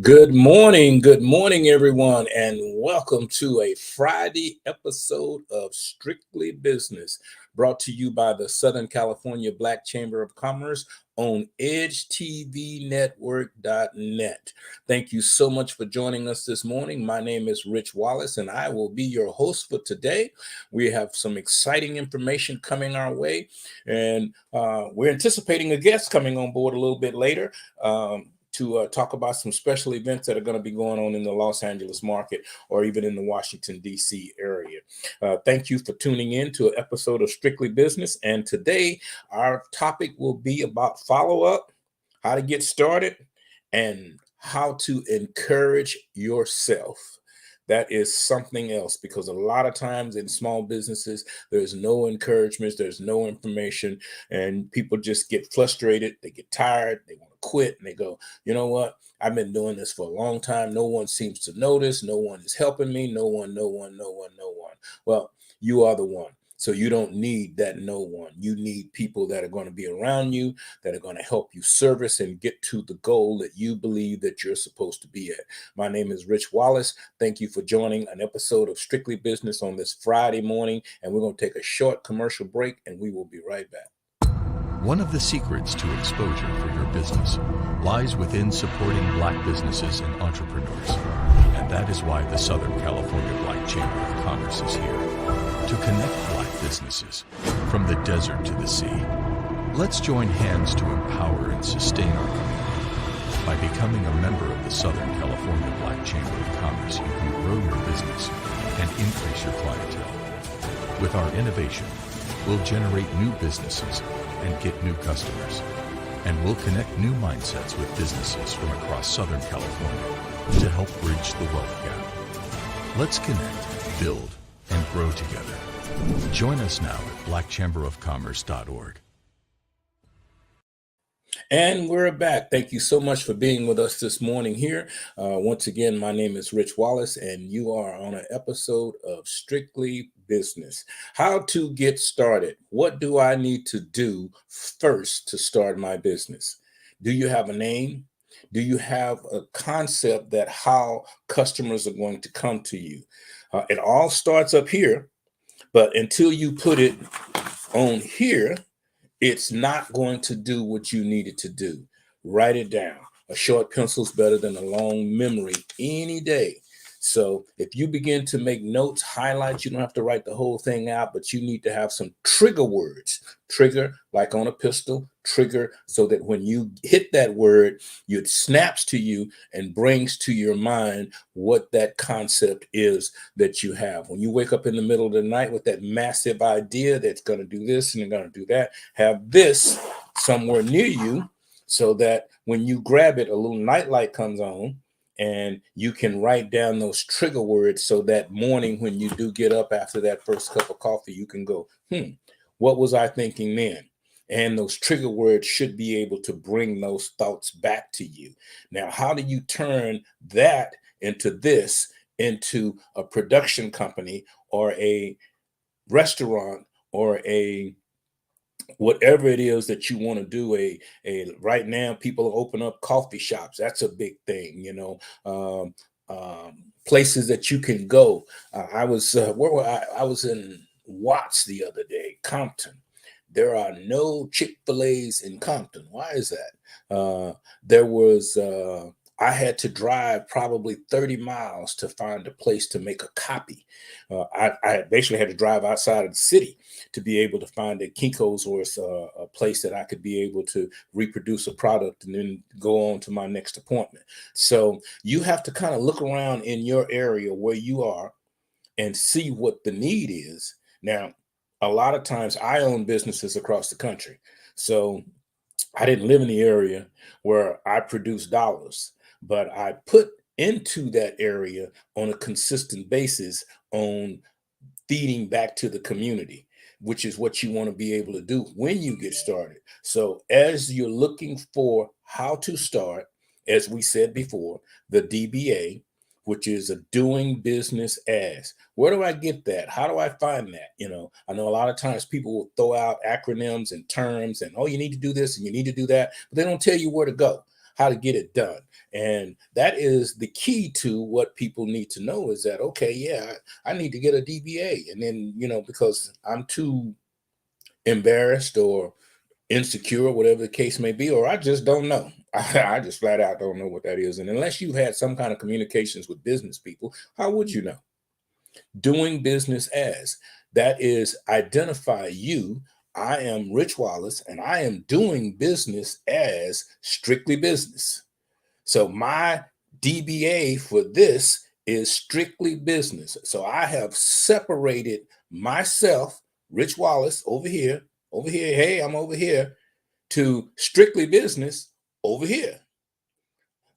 Good morning, everyone, and welcome to a Friday episode of Strictly Business, brought to you by the Southern California Black Chamber of Commerce on EdgeTVNetwork.net. Thank you so much for joining us this morning. My name is Rich Wallace, and I will be your host for today. We have some exciting information coming our way, and we're anticipating a guest coming on board a little bit later. To talk about some special events that are going to be going on in the Los Angeles market or even in the Washington, D.C. area. Thank you for tuning in to an episode of Strictly Business. And today, our topic will be about follow-up, how to get started, and how to encourage yourself. That is something else, because a lot of times in small businesses, there's no encouragement, there's no information, and people just get frustrated, they get tired, they want to quit, and they go, you know what? I've been doing this for a long time. No one seems to notice. No one is helping me. No one. Well, you are the one. So you don't need that no one. You need people that are going to be around you, that are going to help you service and get to the goal that you believe that you're supposed to be at. My name is Rich Wallace. Thank you for joining an episode of Strictly Business on this Friday morning. And we're going to take a short commercial break, and we will be right back. One of the secrets to exposure for your business lies within supporting Black businesses and entrepreneurs. And that is why the Southern California Black Chamber of Commerce is here, to connect Black businesses from the desert to the sea. Let's join hands to empower and sustain our community. By becoming a member of the Southern California Black Chamber of Commerce, you can grow your business and increase your clientele. With our innovation, we'll generate new businesses and get new customers. And we'll connect new mindsets with businesses from across Southern California to help bridge the wealth gap. Let's connect, build, and grow together. Join us now at blackchamberofcommerce.org. And we're back. Thank you so much for being with us this morning here. Once again, my name is Rich Wallace, and you are on an episode of Strictly Business. How to get started. What do I need to do first to start my business? Do you have a name? Do you have a concept that how customers are going to come to you? It all starts up here, but until you put it on here, it's not going to do what you need it to do. Write it down. A short pencil is better than a long memory any day. So if you begin to make notes, highlights, you don't have to write the whole thing out, but you need to have some trigger words. Trigger, like on a pistol, trigger, so that when you hit that word, it snaps to you and brings to your mind what that concept is that you have. When you wake up in the middle of the night with that massive idea that's going to do this and they're going to do that, have this somewhere near you so that when you grab it, a little nightlight comes on, and you can write down those trigger words so that morning when you do get up after that first cup of coffee, you can go, what was I thinking then? And those trigger words should be able to bring those thoughts back to you. Now, how do you turn that into a production company or a restaurant or a whatever it is that you want to do? Right now people open up coffee shops. That's a big thing, places that you can go. I was in Watts the other day, Compton. There are no Chick-fil-A's in Compton. Why is that? I had to drive probably 30 miles to find a place to make a copy. I basically had to drive outside of the city to be able to find a Kinko's or a place that I could be able to reproduce a product and then go on to my next appointment. So you have to kind of look around in your area where you are and see what the need is. Now, a lot of times I own businesses across the country. So I didn't live in the area where I produce dollars, but I put into that area on a consistent basis on feeding back to the community, which is what you want to be able to do when you get started. So as you're looking for how to start, as we said before, the DBA, which is a doing business as. Where do I get that? How do I find that? I know a lot of times people will throw out acronyms and terms and, oh, you need to do this and you need to do that, but they don't tell you where to go. how to get it done. And that is the key to what people need to know is that, okay, yeah, I need to get a DBA. And then, because I'm too embarrassed or insecure, whatever the case may be, or I just don't know. I just flat out don't know what that is. And unless you've had some kind of communications with business people, how would you know? Doing business as, that is, identify you. I am Rich Wallace, and I am doing business as Strictly Business. So my DBA for this is Strictly Business. So I have separated myself, Rich Wallace, over here. Hey, I'm over here, to Strictly Business over here.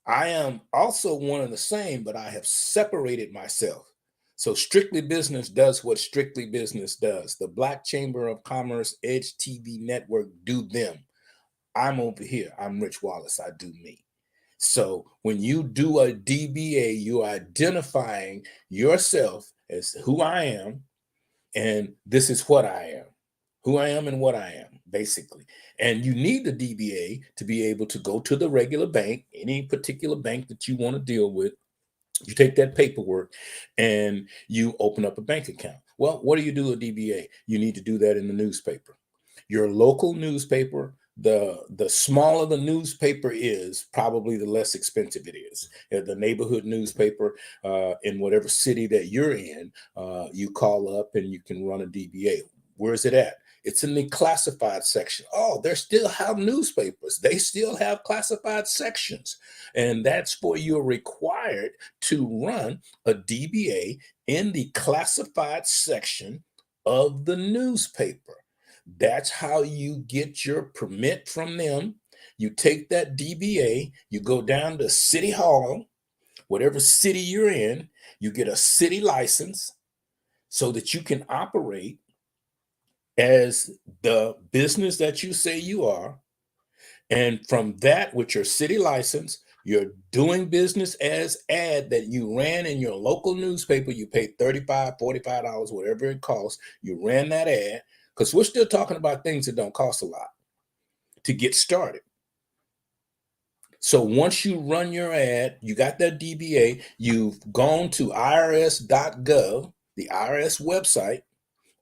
I am also one and the same, but I have separated myself. So Strictly Business does what Strictly Business does. The Black Chamber of Commerce, Edge TV Network do them. I'm over here. I'm Rich Wallace. I do me. So when you do a DBA, you're identifying yourself as who I am, and this is what I am, who I am and what I am, basically. And you need the DBA to be able to go to the regular bank, any particular bank that you want to deal with. You take that paperwork and you open up a bank account. Well, what do you do with DBA? You need to do that in the newspaper. Your local newspaper, the smaller the newspaper is, probably the less expensive it is. The neighborhood newspaper in whatever city that you're in, you call up and you can run a DBA. Where is it at? It's in the classified section. Oh, they still have newspapers. They still have classified sections. And that's for you're required to run a DBA in the classified section of the newspaper. That's how you get your permit from them. You take that DBA, you go down to City Hall, whatever city you're in, you get a city license so that you can operate as the business that you say you are. And from that, with your city license, you're doing business as ad that you ran in your local newspaper. You paid $35, $45, whatever it costs. You ran that ad, because we're still talking about things that don't cost a lot to get started. So once you run your ad, you got that DBA, you've gone to irs.gov, the IRS website,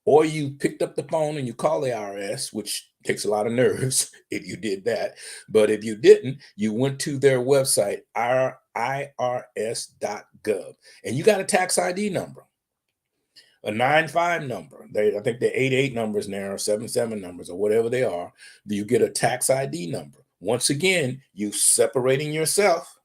or you picked up the phone and you call the IRS, which takes a lot of nerves if you did that. But if you didn't, you went to their website, irs.gov, and you got a tax ID number, a 95 number. I think they're 88 numbers now, or 77 numbers, or whatever they are. You get a tax ID number. Once again, you separating yourself.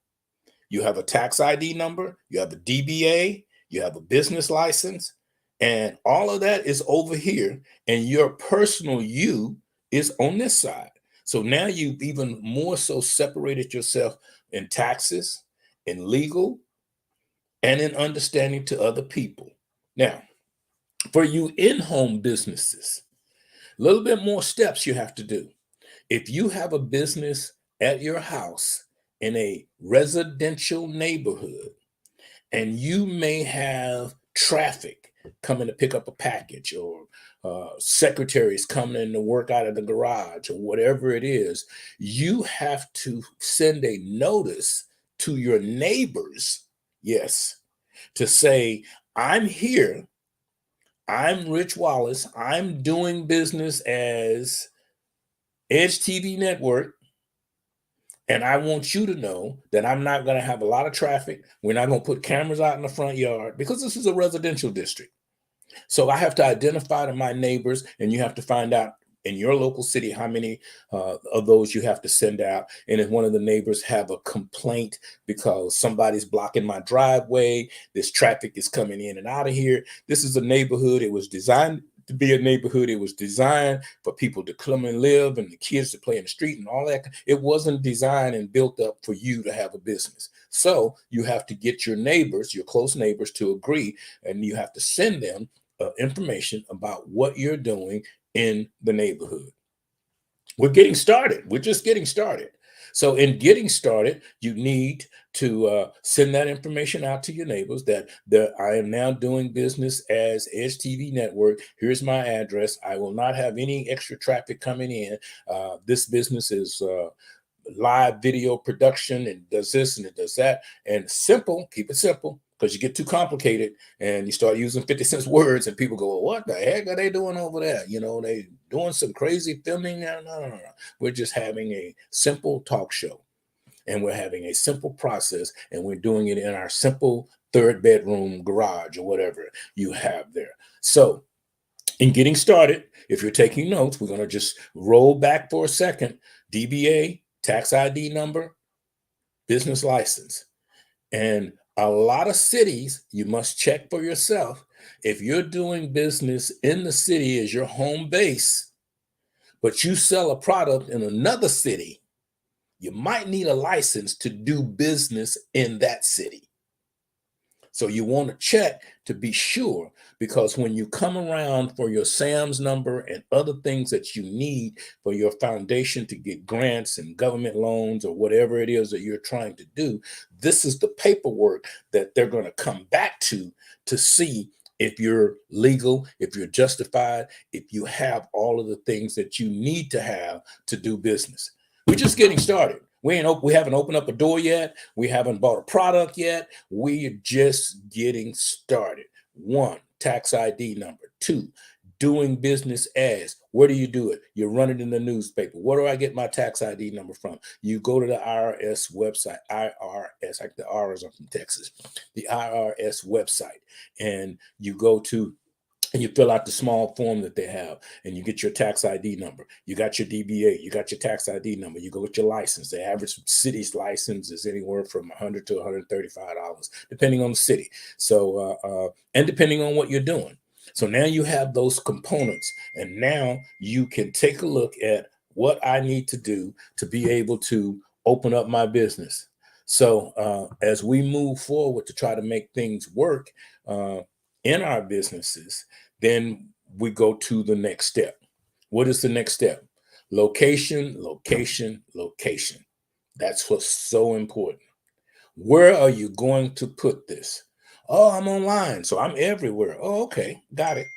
You have a tax ID number, you have a DBA, you have a business license, and all of that is over here, and your personal you is on this side. So now you've even more so separated yourself in taxes, in legal, and in understanding to other people. Now, for you in-home businesses, a little bit more steps you have to do. If you have a business at your house in a residential neighborhood, and you may have traffic coming to pick up a package, or secretaries coming in to work out of the garage, or whatever it is, you have to send a notice to your neighbors, yes, to say, I'm here, I'm Rich Wallace, I'm doing business as Edge TV Network, and I want you to know that I'm not going to have a lot of traffic. We're not going to put cameras out in the front yard, because this is a residential district. So I have to identify to my neighbors, and you have to find out in your local city how many of those you have to send out. And if one of the neighbors have a complaint because somebody's blocking my driveway, this traffic is coming in and out of here. This is a neighborhood. It was designed to be a neighborhood. It was designed for people to come and live, and the kids to play in the street and all that. It wasn't designed and built up for you to have a business. So you have to get your neighbors, your close neighbors, to agree, and you have to send them information about what you're doing in the neighborhood. We're getting started. We're just getting started. So in getting started, you need to send that information out to your neighbors that I am now doing business as Edge TV Network. Here's my address. I will not have any extra traffic coming in. This business is live video production and does this and it does that. And simple, keep it simple, because you get too complicated and you start using 50 cents words and people go, well, what the heck are they doing over there? You know, they doing some crazy filming. No. We're just having a simple talk show, and we're having a simple process, and we're doing it in our simple 3rd bedroom garage or whatever you have there. So in getting started, if you're taking notes, we're going to just roll back for a second. DBA, tax ID number, business license. And a lot of cities, you must check for yourself. If you're doing business in the city as your home base, but you sell a product in another city, you might need a license to do business in that city. So you want to check to be sure, because when you come around for your SAMS number and other things that you need for your foundation to get grants and government loans or whatever it is that you're trying to do, this is the paperwork that they're going to come back to see if you're legal, if you're justified, if you have all of the things that you need to have to do business. We're just getting started. We haven't opened up a door yet. We haven't bought a product yet. We're just getting started. 1, tax ID number. 2, doing business as. Where do you do it? You run it in the newspaper. Where do I get my tax ID number from? You go to the IRS website. IRS, like the R's are from Texas. The IRS website. And you go to, and you fill out the small form that they have, and you get your tax ID number. You got your DBA, you got your tax ID number. You go with your license. The average city's license is anywhere from $100 to $135, depending on the city. So, and depending on what you're doing. So now you have those components, and now you can take a look at what I need to do to be able to open up my business. So as we move forward to try to make things work, in our businesses, then we go to the next step. What is the next step? Location, location, location. That's what's so important. Where are you going to put this? Oh, I'm online, so I'm everywhere. Oh, okay, got it.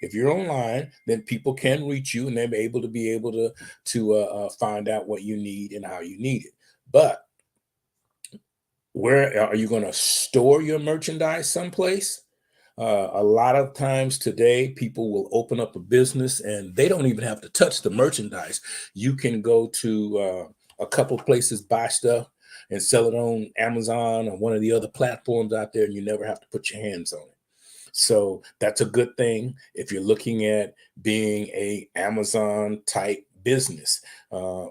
If you're online, then people can reach you, and they're able to find out what you need and how you need it. But where are you going to store your merchandise someplace? A lot of times today, people will open up a business and they don't even have to touch the merchandise. You can go to a couple places, buy stuff, and sell it on Amazon or one of the other platforms out there, and you never have to put your hands on it. So that's a good thing if you're looking at being a Amazon type business,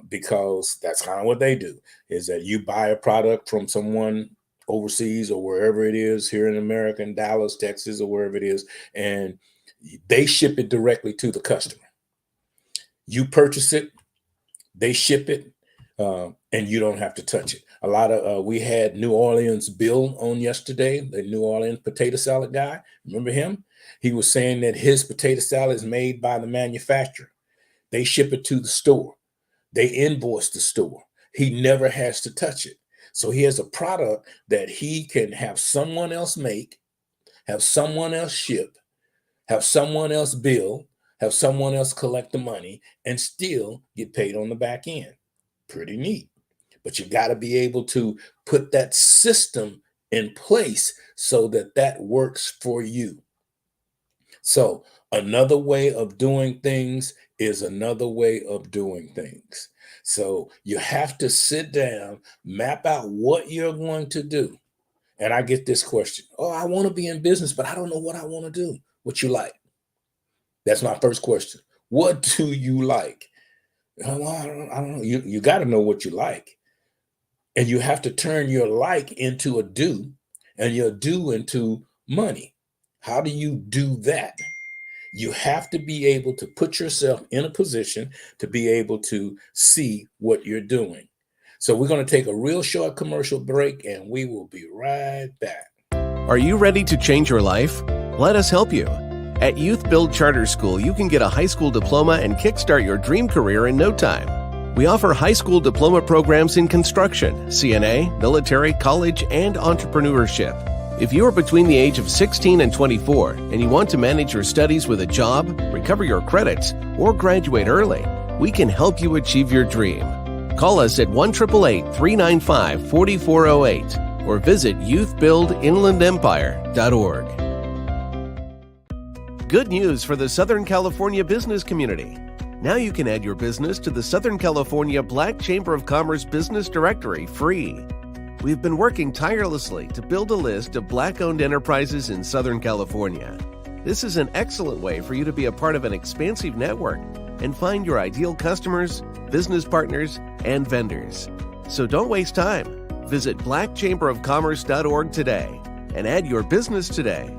because that's kind of what they do, is that you buy a product from someone overseas or wherever it is here in America, in Dallas, Texas, or wherever it is, and they ship it directly to the customer. You purchase it, they ship it, and you don't have to touch it. A lot of we had New Orleans Bill on yesterday, the New Orleans potato salad guy. Remember him? He was saying that his potato salad is made by the manufacturer. They ship it to the store. They invoice the store. He never has to touch it. So he has a product that he can have someone else make, have someone else ship, have someone else bill, have someone else collect the money, and still get paid on the back end. Pretty neat. But you got to be able to put that system in place so that that works for you. So another way of doing things is another way of doing things. So you have to sit down, map out what you're going to do. And I get this question. Oh, I want to be in business, but I don't know what I want to do. What you like? That's my first question. What do you like? Oh, I don't know. You got to know what you like. And you have to turn your like into a do and your do into money. How do you do that? You have to be able to put yourself in a position to be able to see what you're doing. So we're going to take a real short commercial break, and we will be right back. Are you ready to change your life? Let us help you. At Youth Build Charter School, you can get a high school diploma and kickstart your dream career in no time. We offer high school diploma programs in construction, CNA, military, college, and entrepreneurship. If you are between the age of 16 and 24 and you want to manage your studies with a job, recover your credits, or graduate early, we can help you achieve your dream. Call us at 1-888-395-4408 or visit youthbuildinlandempire.org. Good news for the Southern California business community. Now you can add your business to the Southern California Black Chamber of Commerce Business Directory free. We've been working tirelessly to build a list of Black-owned enterprises in Southern California. This is an excellent way for you to be a part of an expansive network and find your ideal customers, business partners, and vendors. So don't waste time. Visit blackchamberofcommerce.org today and add your business today.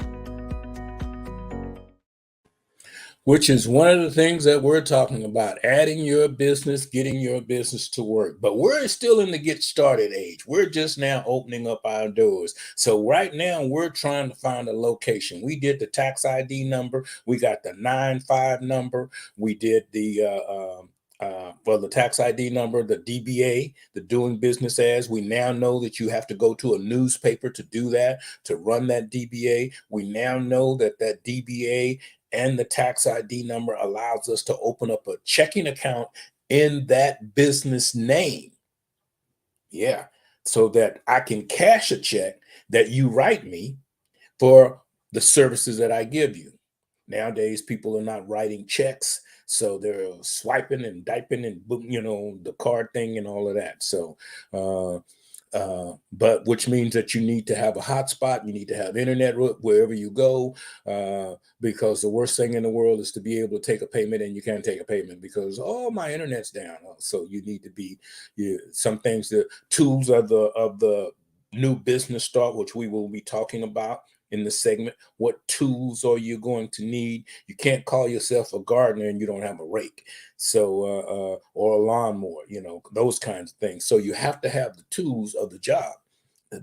Which is one of the things that we're talking about, adding your business, getting your business to work. But we're still in the get started age. We're just now opening up our doors. So right now we're trying to find a location. We did the tax ID number. We got the 95 number. We did the the tax ID number, the DBA, the doing business as. We now know that you have to go to a newspaper to do that, to run that DBA. We now know that that DBA and the tax ID number allows us to open up a checking account in that business name. Yeah, so that I can cash a check that you write me for the services that I give you. Nowadays, people are not writing checks, so they're swiping and diping and, the card thing and all of that. So, but which means that you need to have a hotspot, you need to have internet wherever you go, because the worst thing in the world is to be able to take a payment and you can't take a payment because, oh, my internet's down. So you need to be, some things, the tools of the new business start, which we will be talking about in the segment. What tools are you going to need? You can't call yourself a gardener and you don't have a rake, so or a lawnmower, those kinds of things. So you have to have the tools of the job.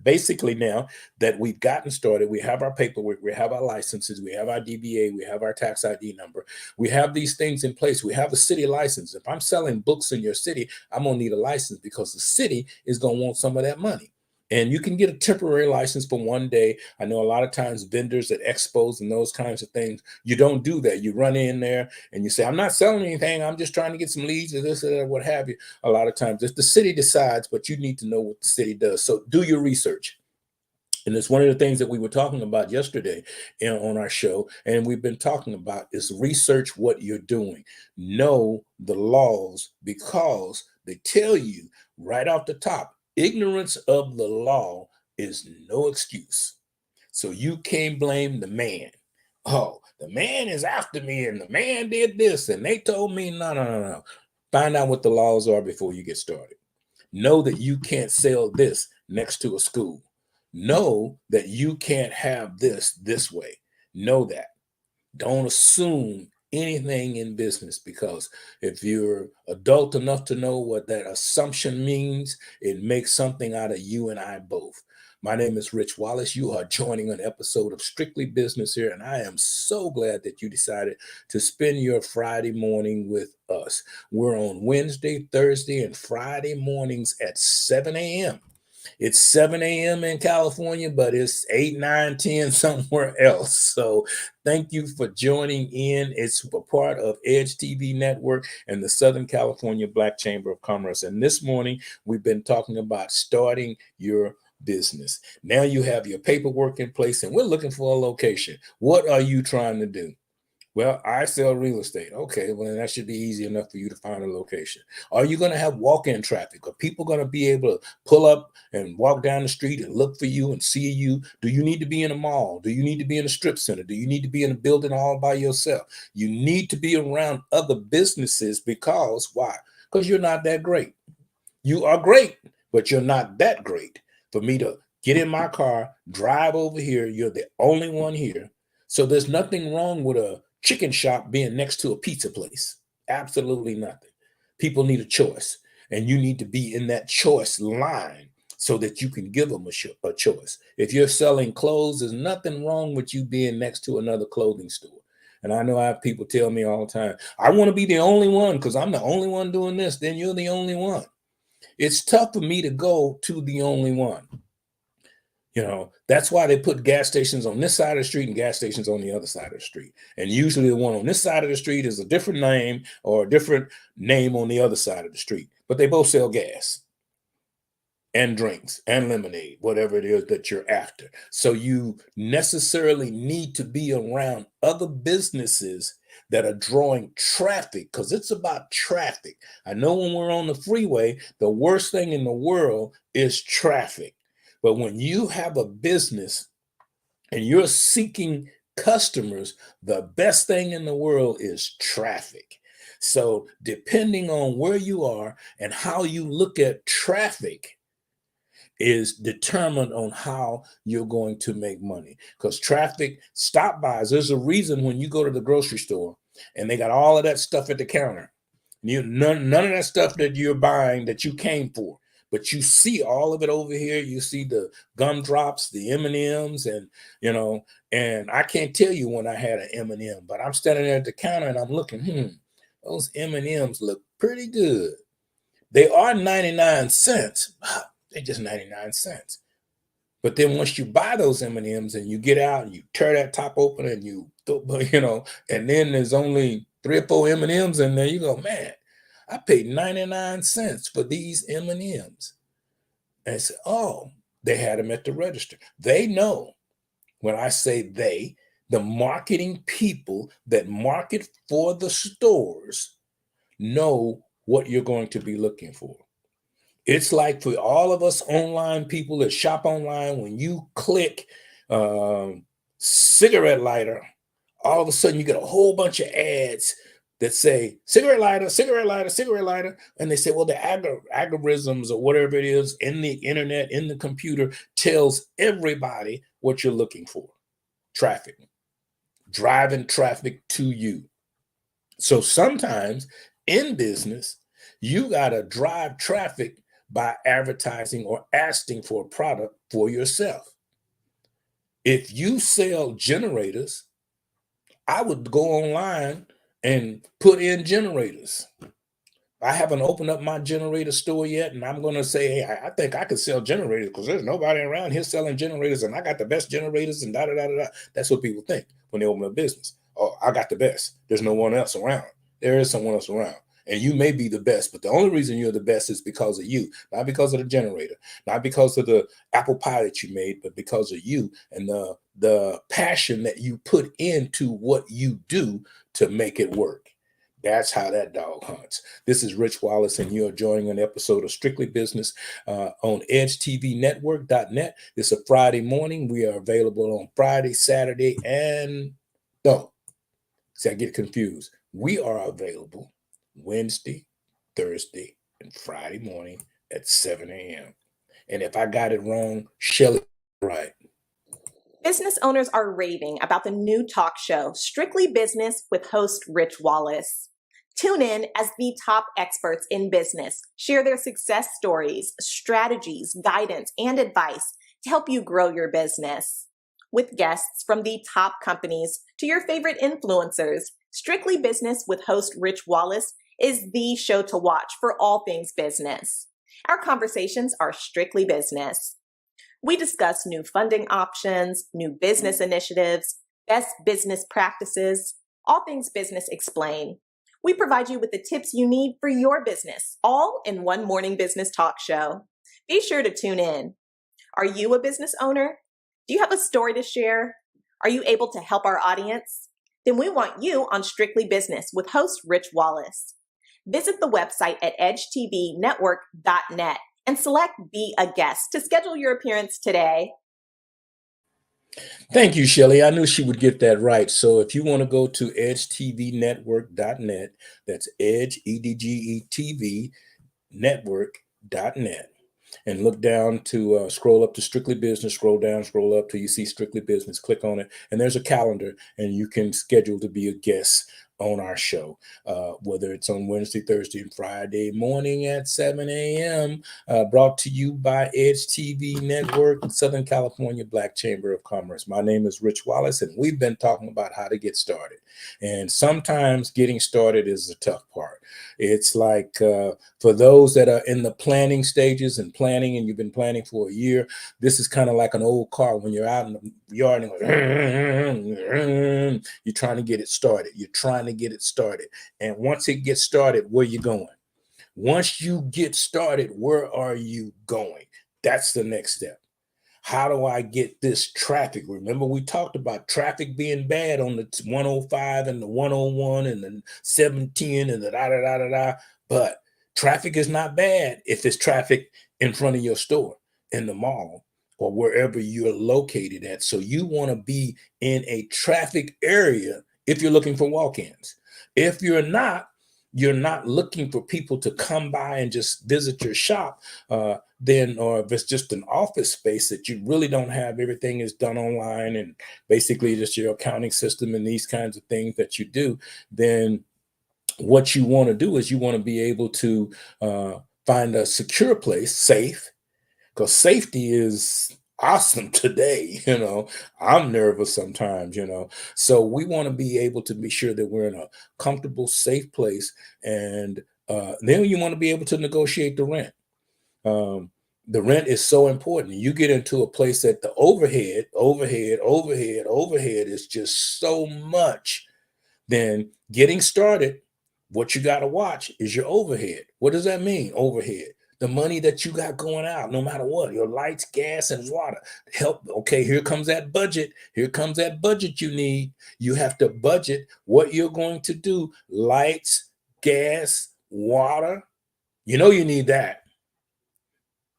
Basically, now that we've gotten started, we have our paperwork, we have our licenses, we have our DBA, we have our tax ID number, we have these things in place. We have a city license. If I'm selling books in your city, I'm gonna need a license because the city is gonna want some of that money. And you can get a temporary license for one day. I know a lot of times vendors at expos and those kinds of things, you don't do that. You run in there and you say, I'm not selling anything. I'm just trying to get some leads or this or that, what have you. A lot of times if the city decides, but you need to know what the city does. So do your research. And it's one of the things that we were talking about yesterday on our show, and we've been talking about is research what you're doing. Know the laws because they tell you right off the top, ignorance of the law is no excuse. So you can't blame the man. Oh, the man is after me and the man did this and they told me no. Find out what the laws are before you get started. Know that you can't sell this next to a school. Know that you can't have this way. Know that. Don't assume anything in business, because if you're adult enough to know what that assumption means, it makes something out of you and I both. My name is Rich Wallace. You are joining an episode of Strictly Business here, and I am so glad that you decided to spend your Friday morning with us. We're on Wednesday, Thursday, and Friday mornings at 7 a.m. It's 7 a.m. in California, but it's 8, 9, 10 somewhere else. So thank you for joining in. It's a part of Edge TV Network and the Southern California Black Chamber of Commerce. And this morning, we've been talking about starting your business. Now you have your paperwork in place and we're looking for a location. What are you trying to do? Well, I sell real estate. Okay, well, then that should be easy enough for you to find a location. Are you going to have walk-in traffic? Are people going to be able to pull up and walk down the street and look for you and see you? Do you need to be in a mall? Do you need to be in a strip center? Do you need to be in a building all by yourself? You need to be around other businesses because why? Because you're not that great. You are great, but you're not that great. For me to get in my car, drive over here, you're the only one here. So there's nothing wrong with a chicken shop being next to a pizza place. Absolutely nothing. People need a choice, and you need to be in that choice line so that you can give them a choice. If you're selling clothes, there's nothing wrong with you being next to another clothing store. And I know I have people tell me all the time, I want to be the only one because I'm the only one doing this. Then you're the only one. It's tough for me to go to the only one. That's why they put gas stations on this side of the street and gas stations on the other side of the street. And usually the one on this side of the street is a different name or a different name on the other side of the street. but they both sell gas and drinks and lemonade, whatever it is that you're after. So you necessarily need to be around other businesses that are drawing traffic, because it's about traffic. I know when we're on the freeway, the worst thing in the world is traffic. But when you have a business and you're seeking customers, the best thing in the world is traffic. So depending on where you are and how you look at traffic is determined on how you're going to make money. Because traffic stop buys, there's a reason when you go to the grocery store and they got all of that stuff at the counter. None of that stuff that you're buying that you came for, but you see all of it over here. You see the gumdrops, the M&Ms, and and I can't tell you when I had an M&M, but I'm standing there at the counter and I'm looking, those M&Ms look pretty good. They are 99 cents. They're just 99 cents. But then once you buy those M&Ms and you get out and you tear that top open and and then there's only 3 or 4 M&Ms in there, you go, man, I paid 99 cents for these M&Ms. And I said, oh, they had them at the register. They know, when I say they, the marketing people that market for the stores know what you're going to be looking for. It's like for all of us online people that shop online, when you click cigarette lighter, all of a sudden you get a whole bunch of ads that say cigarette lighter, cigarette lighter, cigarette lighter. And they say, well, the algorithms or whatever it is in the internet, in the computer, tells everybody what you're looking for. Traffic, driving traffic to you. So sometimes in business, you got to drive traffic by advertising or asking for a product for yourself. If you sell generators, I would go online and put in generators. I haven't opened up my generator store yet, and I'm going to say, hey, I think I could sell generators because there's nobody around here selling generators, and I got the best generators and da-da-da-da-da. That's what people think when they open a business. Oh, I got the best. There's no one else around. There is someone else around. And you may be the best, but the only reason you're the best is because of you, not because of the generator, not because of the apple pie that you made, but because of you and the passion that you put into what you do to make it work. That's how that dog hunts. This is Rich Wallace, and you're joining an episode of Strictly Business on edgetvnetwork.net. It's a Friday morning. We are available on Friday, Saturday, and no, see, I get confused. We are available Wednesday, Thursday, and Friday morning at 7 a.m. And if I got it wrong, Shelly, right. Business owners are raving about the new talk show, Strictly Business with host Rich Wallace. Tune in as the top experts in business share their success stories, strategies, guidance, and advice to help you grow your business. With guests from the top companies to your favorite influencers, Strictly Business with host Rich Wallace is the show to watch for all things business. Our conversations are strictly business. We discuss new funding options, new business initiatives, best business practices, all things business explained. We provide you with the tips you need for your business, all in one morning business talk show. Be sure to tune in. Are you a business owner? Do you have a story to share? Are you able to help our audience? Then we want you on Strictly Business with host Rich Wallace. Visit the website at edgetvnetwork.net and select Be a Guest to schedule your appearance today. Thank you, Shelly. I knew she would get that right. So if you want to go to edgetvnetwork.net, that's Edge, EDGETV, network.net, and look down to scroll up to Strictly Business, scroll down, scroll up till you see Strictly Business, click on it, and there's a calendar, and you can schedule to be a guest on our show, whether it's on Wednesday, Thursday, and Friday morning at 7 a.m., brought to you by Edge TV Network and Southern California Black Chamber of Commerce. My name is Rich Wallace, and we've been talking about how to get started. And sometimes getting started is the tough part. It's like for those that are in the planning stages and planning, and you've been planning for a year, this is kind of like an old car when you're out in the yard and you're trying to get it started. You're trying to get it started. And once it gets started, where you going? Once you get started, where are you going? That's the next step. How do I get this traffic? Remember, we talked about traffic being bad on the 105 and the 101 and the 710 and the da da da da da. But traffic is not bad if it's traffic in front of your store, in the mall, or wherever you're located at. So you want to be in a traffic area if you're looking for walk-ins. If you're not looking for people to come by and just visit your shop, then, or if it's just an office space that you really don't have, everything is done online and basically just your accounting system and these kinds of things that you do, then what you want to do is you want to be able to find a secure place, safe, because safety is awesome today. I'm nervous sometimes, so we want to be able to be sure that we're in a comfortable, safe place. And then you want to be able to negotiate the rent. The rent is so important. You get into a place that the overhead is just so much. Then getting started, what you got to watch is your overhead. What does that mean? Overhead, the money that you got going out, no matter what, your lights, gas, and water. Help. Okay, here comes that budget. Here comes that budget you need. You have to budget what you're going to do. Lights, gas, water. You need that.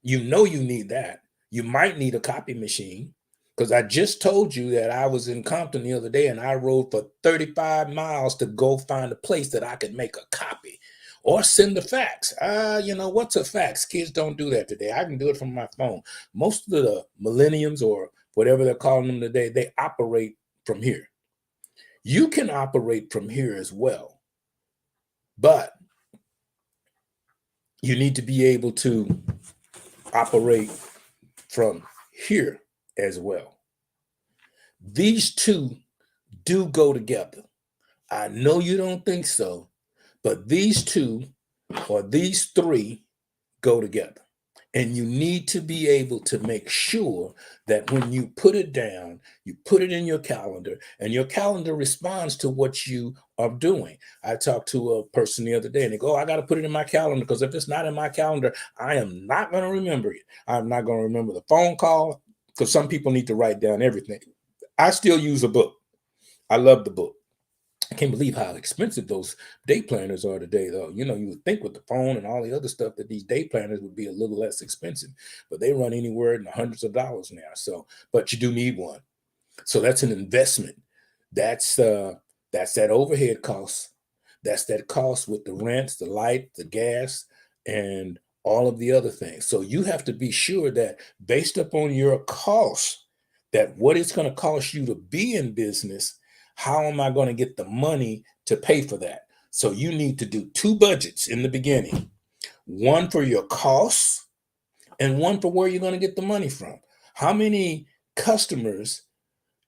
You need that. You might need a copy machine, because I just told you that I was in Compton the other day and I rode for 35 miles to go find a place that I could make a copy or send a fax. What's a fax? Kids don't do that today. I can do it from my phone. Most of the millenniums, or whatever they're calling them today, they operate from here. You can operate from here as well, but you need to be able to operate from here as well. These two do go together. I know you don't think so, but these two or these three go together. And you need to be able to make sure that when you put it down, you put it in your calendar, and your calendar responds to what you are doing. I talked to a person the other day and they go, I got to put it in my calendar, because if it's not in my calendar, I am not going to remember it. I'm not going to remember the phone call, because some people need to write down everything. I still use a book. I love the book. I can't believe how expensive those day planners are today, though. You would think with the phone and all the other stuff that these day planners would be a little less expensive, but they run anywhere in the hundreds of dollars now. So, but you do need one. So that's an investment. That's that overhead cost. That's that cost with the rents, the light, the gas, and all of the other things. So you have to be sure that based upon your costs, that what it's going to cost you to be in business, how am I going to get the money to pay for that? So you need to do two budgets in the beginning, one for your costs and one for where you're going to get the money from. How many customers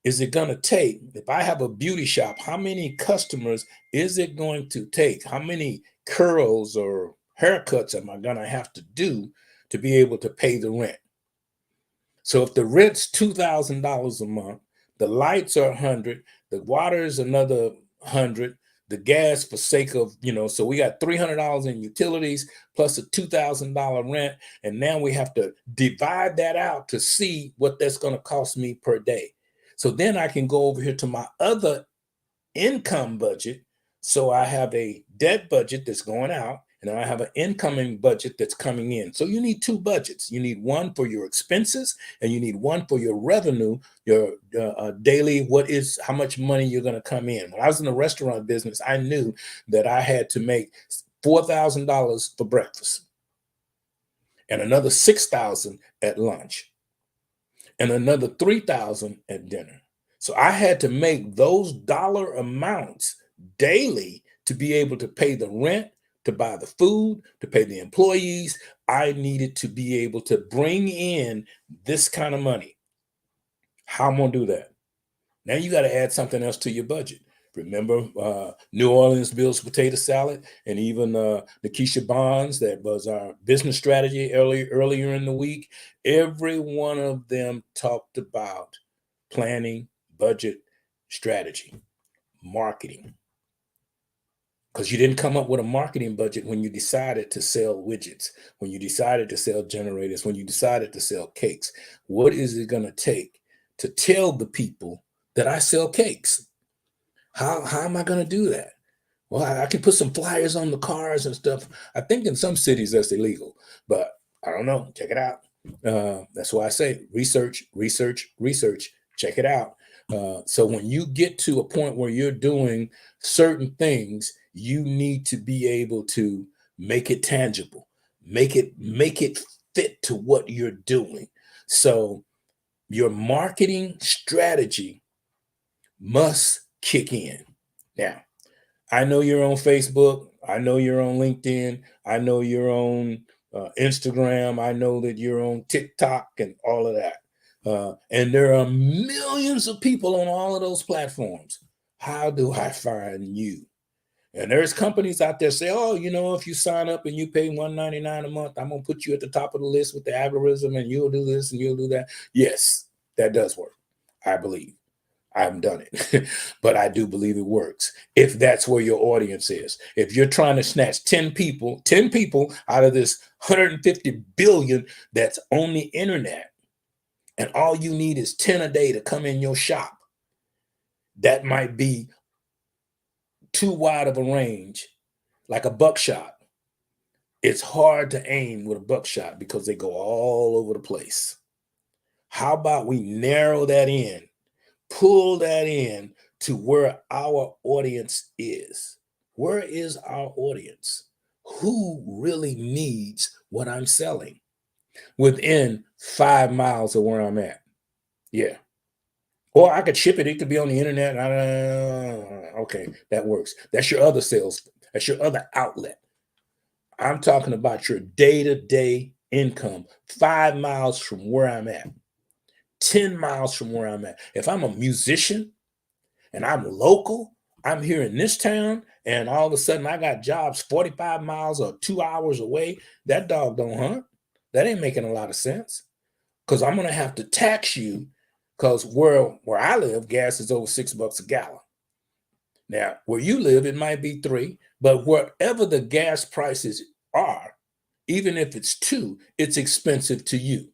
is it going to take? If I have a beauty shop, how many customers is it going to take? How many curls or haircuts am I going to have to do to be able to pay the rent? So if the rent's $2,000 a month, the lights are $100, the water is another $100, the gas for sake of, so we got $300 in utilities plus a $2,000 rent. And now we have to divide that out to see what that's going to cost me per day. So then I can go over here to my other income budget. So I have a debt budget that's going out, and I have an incoming budget that's coming in. So you need two budgets. You need one for your expenses, and you need one for your revenue, your daily, how much money you're going to come in. When I was in the restaurant business, I knew that I had to make $4,000 for breakfast, and another $6,000 at lunch, and another $3,000 at dinner. So I had to make those dollar amounts daily to be able to pay the rent, to buy the food, to pay the employees. I needed to be able to bring in this kind of money. How am I going to do that? Now you got to add something else to your budget. Remember New Orleans Bill's potato salad, and even Nikisha Bonds, that was our business strategy earlier in the week. Every one of them talked about planning, budget, strategy, marketing. because you didn't come up with a marketing budget when you decided to sell widgets, when you decided to sell generators, when you decided to sell cakes. What is it going to take to tell the people that I sell cakes? How am I going to do that? Well, I can put some flyers on the cars and stuff. I think in some cities that's illegal, but I don't know. Check it out. That's why I say research, research, research. Check it out. So when you get to a point where you're doing certain things, you need to be able to make it tangible, make it fit to what you're doing. So your marketing strategy must kick in. Now, I know you're on Facebook. I know you're on LinkedIn. I know you're on Instagram. I know that you're on TikTok and all of that. And there are millions of people on all of those platforms. How do I find you? And there's companies out there say, oh, if you sign up and you pay $199 a month, I'm going to put you at the top of the list with the algorithm and you'll do this and you'll do that. Yes, that does work. I believe. I haven't done it, but I do believe it works. If that's where your audience is, if you're trying to snatch 10 people out of this 150 billion that's on the internet, and all you need is 10 a day to come in your shop, that might be too wide of a range, like a buckshot. It's hard to aim with a buckshot because they go all over the place. How about we narrow that in? Pull that in to where our audience is. Where is our audience? Who really needs what I'm selling within 5 miles of where I'm at? Yeah. Or I could ship it. It could be on the internet. Okay, that works. That's your other sales. That's your other outlet. I'm talking about your day-to-day income 5 miles from where I'm at. 10 miles from where I'm at. If I'm a musician and I'm local, I'm here in this town, and all of a sudden I got jobs 45 miles or 2 hours away, that dog don't hunt. That ain't making a lot of sense, because I'm going to have to tax you, because where I live, gas is over $6 a gallon. Now, where you live, it might be 3, but wherever the gas prices are, even if it's 2, it's expensive to you.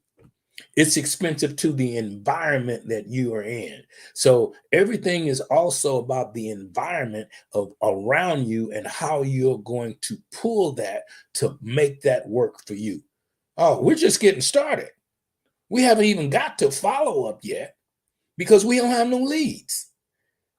It's expensive to the environment that you are in. So everything is also about the environment of around you and how you're going to pull that to make that work for you. Oh, we're just getting started. We haven't even got to follow up yet because we don't have no leads.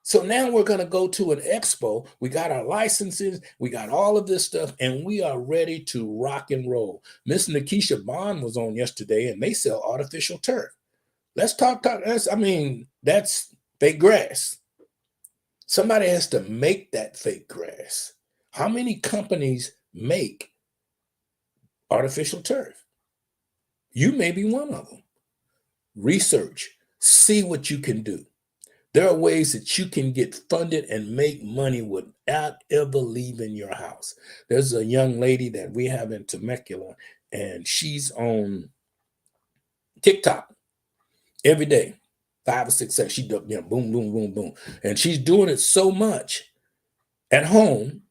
So now we're going to go to an expo. We got our licenses. We got all of this stuff, and we are ready to rock and roll. Miss Nikisha Bond was on yesterday, and they sell artificial turf. Let's talk. That's fake grass. Somebody has to make that fake grass. How many companies make artificial turf? You may be one of them. Research. See what you can do. There are ways that you can get funded and make money without ever leaving your house. There's a young lady that we have in Temecula, and she's on TikTok every day, 5 or 6 seconds. She does, boom, boom, boom, boom. And she's doing it so much at home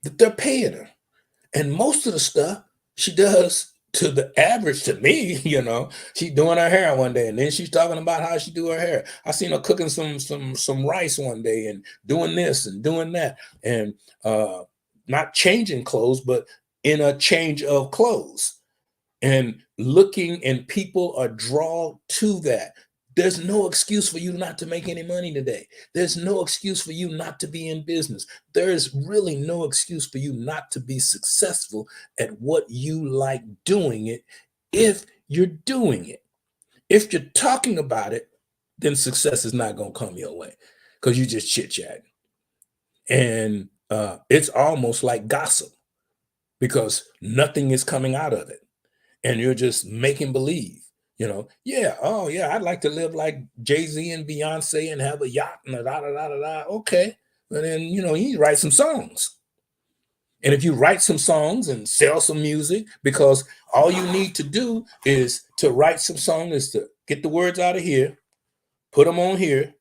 that they're paying her. And most of the stuff she does, to the average, to me, she's doing her hair one day, and then she's talking about how she do her hair. I seen her cooking some rice one day and doing this and doing that, and not changing clothes, but in a change of clothes, and looking, and people are drawn to that. There's no excuse for you not to make any money today. There's no excuse for you not to be in business. There is really no excuse for you not to be successful at what you like doing it, if you're doing it. If you're talking about it, then success is not going to come your way, because you just chit-chatting. And it's almost like gossip, because nothing is coming out of it. And you're just making believe. I'd like to live like Jay-Z and Beyonce and have a yacht and da-da-da-da-da. Okay. And then, you write some songs. And if you write some songs and sell some music, because all you need to do is to write some songs, is to get the words out of here, put them on here,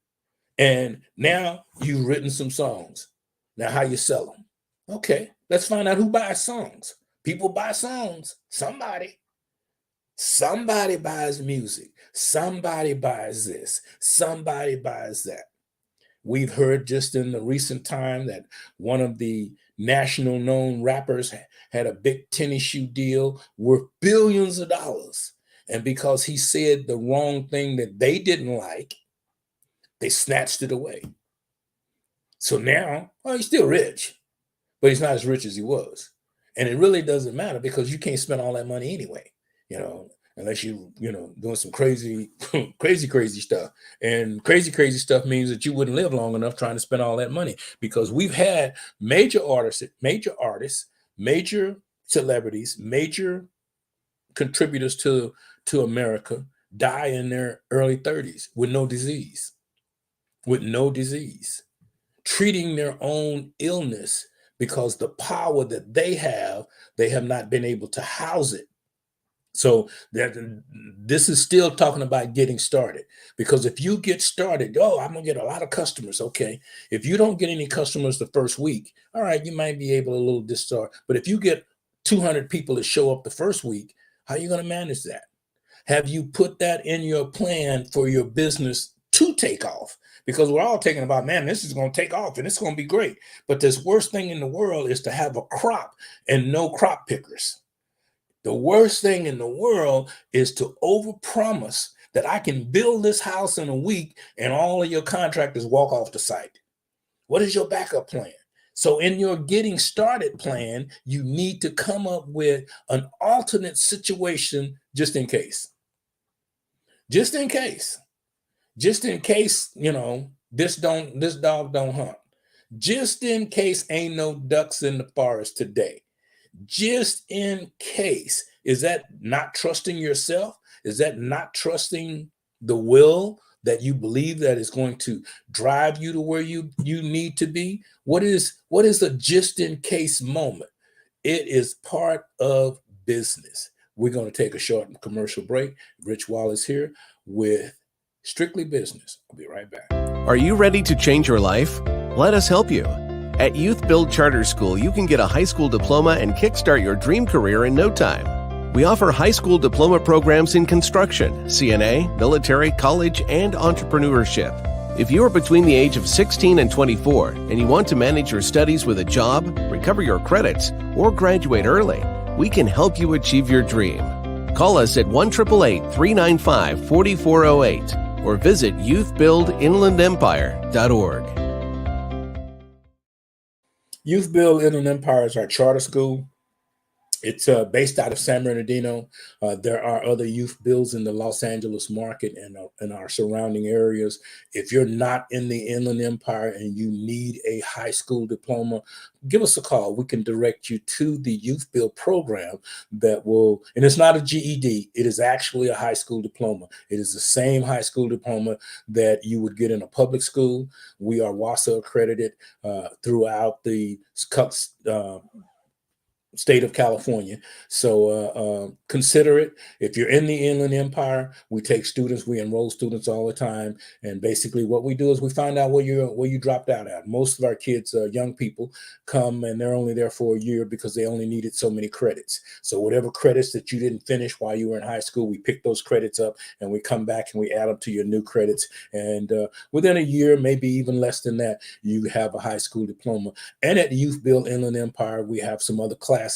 and now you've written some songs. Now how you sell them? Okay, let's find out who buys songs. People buy songs. Somebody buys music. Somebody buys this. Somebody buys that. We've heard just in the recent time that one of the national known rappers had a big tennis shoe deal worth billions of dollars. And because he said the wrong thing that they didn't like, they snatched it away. So now, well, he's still rich, but he's not as rich as he was. And it really doesn't matter because you can't spend all that money anyway, unless doing some crazy, crazy stuff. And crazy stuff means that you wouldn't live long enough trying to spend all that money, because we've had major artists, major celebrities, major contributors to America die in their early 30s with no disease, treating their own illness because the power that they have not been able to house it. So this is still talking about getting started, because if you get started, I'm gonna get a lot of customers. Okay, if you don't get any customers the first week, all right, you might be able to a little start. But if you get 200 people that show up the first week, how are you going to manage that? Have you put that in your plan for your business to take off? Because we're all thinking about, man, this is going to take off and it's going to be great. But this worst thing in the world is to have a crop and no crop pickers. The worst thing in the world is to overpromise that I can build this house in a week and all of your contractors walk off the site. What is your backup plan? So in your getting started plan, you need to come up with an alternate situation just in case. Just in case, this dog don't hunt. Just in case ain't no ducks in the forest today. Just in case. Is that not trusting yourself? Is that not trusting the will that you believe that is going to drive you to where you need to be? What is a just in case moment? It is part of business. We're going to take a short commercial break. Rich Wallace here with Strictly Business. I'll be right back. Are you ready to change your life? Let us help you. At Youth Build Charter School, you can get a high school diploma and kickstart your dream career in no time. We offer high school diploma programs in construction, CNA, military, college, and entrepreneurship. If you are between the age of 16 and 24 and you want to manage your studies with a job, recover your credits, or graduate early, we can help you achieve your dream. Call us at 1-888-395-4408 or visit youthbuildinlandempire.org. Youth Build Inland Empire is our charter school. It's based out of San Bernardino. There are other youth builds in the Los Angeles market and in our surrounding areas. If you're not in the Inland Empire and you need a high school diploma, give us a call. We can direct you to the Youth Build program and it's not a GED. It is actually a high school diploma. It is the same high school diploma that you would get in a public school. We are WASA accredited throughout the state of California. So consider it. If you're in the Inland Empire, we take students, we enroll students all the time. And basically what we do is we find out where you dropped out at. Most of our kids, young people, come and they're only there for a year because they only needed so many credits. So whatever credits that you didn't finish while you were in high school, we pick those credits up and we come back and we add them to your new credits. And within a year, maybe even less than that, you have a high school diploma. And at the Youth Build Inland Empire, we have some other classes,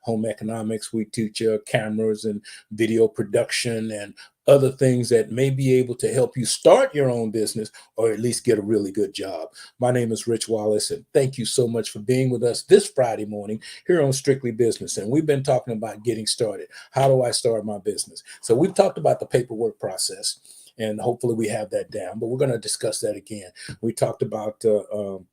home economics. We teach cameras and video production and other things that may be able to help you start your own business or at least get a really good job. My name is Rich Wallace, and thank you so much for being with us this Friday morning here on Strictly Business. And we've been talking about getting started. How do I start my business? So we've talked about the paperwork process, and hopefully we have that down, but we're going to discuss that again. We talked about the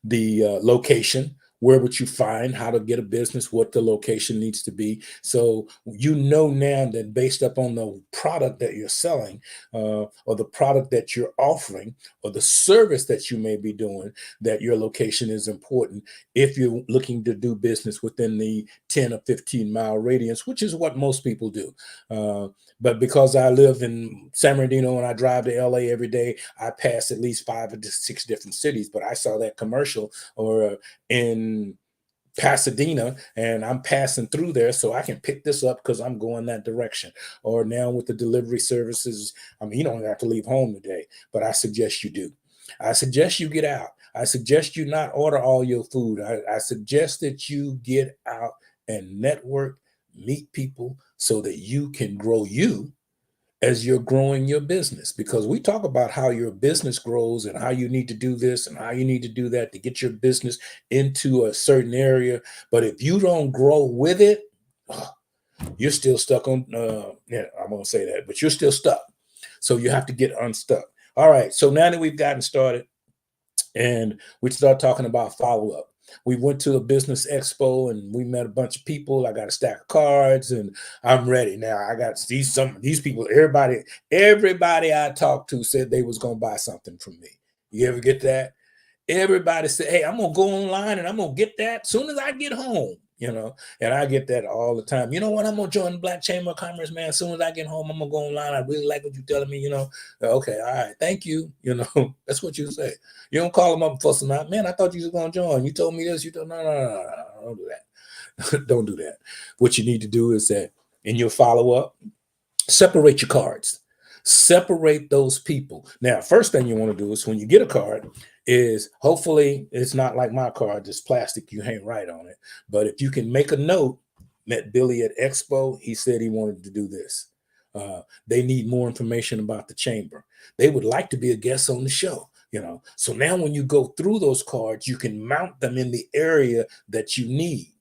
location. Where would you find how to get a business, what the location needs to be. So you know now that based upon the product that you're selling, or the product that you're offering, or the service that you may be doing, that your location is important if you're looking to do business within the 10 or 15-mile radius, which is what most people do. But because I live in San Bernardino and I drive to LA every day, I pass at least 5 or 6 different cities. But I saw that commercial or in Pasadena, and I'm passing through there, so I can pick this up because I'm going that direction. Or now with the delivery services, I mean, you don't have to leave home today, but I suggest you do. I suggest you get out. I suggest you not order all your food. I suggest that you get out and network, meet people so that you can grow you as you're growing your business, because we talk about how your business grows and how you need to do this and how you need to do that to get your business into a certain area. But if you don't grow with it, you're still stuck on, yeah, I won't say that, but you're still stuck. So you have to get unstuck. All right. So now that we've gotten started and we start talking about follow-up, we went to a business expo and we met a bunch of people. I got a stack of cards and I'm ready. Now I got some of these people, everybody I talked to said they was going to buy something from me. You ever get that? Everybody said, hey, I'm going to go online and I'm going to get that as soon as I get home, and I get that all the time. You know what? I'm going to join the Black Chamber of Commerce, man. As soon as I get home, I'm going to go online. I really like what you're telling me, Okay, all right. Thank you. That's what you say. You don't call them up and fuss them out. Man, I thought you were going to join. You told me this. You told, no, don't do that. Don't do that. What you need to do is that in your follow-up, separate your cards. Separate those people. Now, first thing you want to do is when you get a card is hopefully it's not like my card, just plastic, you ain't right on it. But if you can make a note, met Billy at Expo, he said he wanted to do this. They need more information about the chamber. They would like to be a guest on the show. So now when you go through those cards, you can mount them in the area that you need.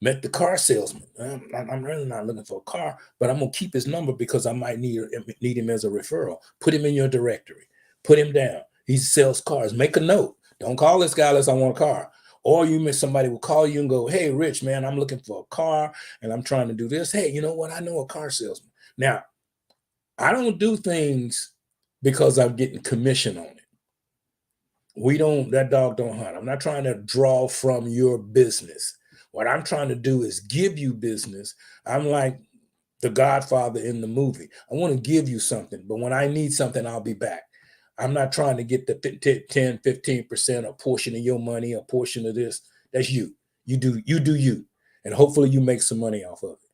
Met the car salesman. I'm really not looking for a car, but I'm gonna keep his number because I might need him as a referral. Put him in your directory. Put him down. He sells cars. Make a note. Don't call this guy unless I want a car. Or somebody will call you and go, hey, Rich, man, I'm looking for a car and I'm trying to do this. Hey, you know what? I know a car salesman. Now, I don't do things because I'm getting commission on it. That dog don't hunt. I'm not trying to draw from your business. What I'm trying to do is give you business. I'm like the Godfather in the movie. I want to give you something, but when I need something, I'll be back. I'm not trying to get the 10, 15%, a portion of your money, a portion of this. That's you. You do you. And hopefully you make some money off of it.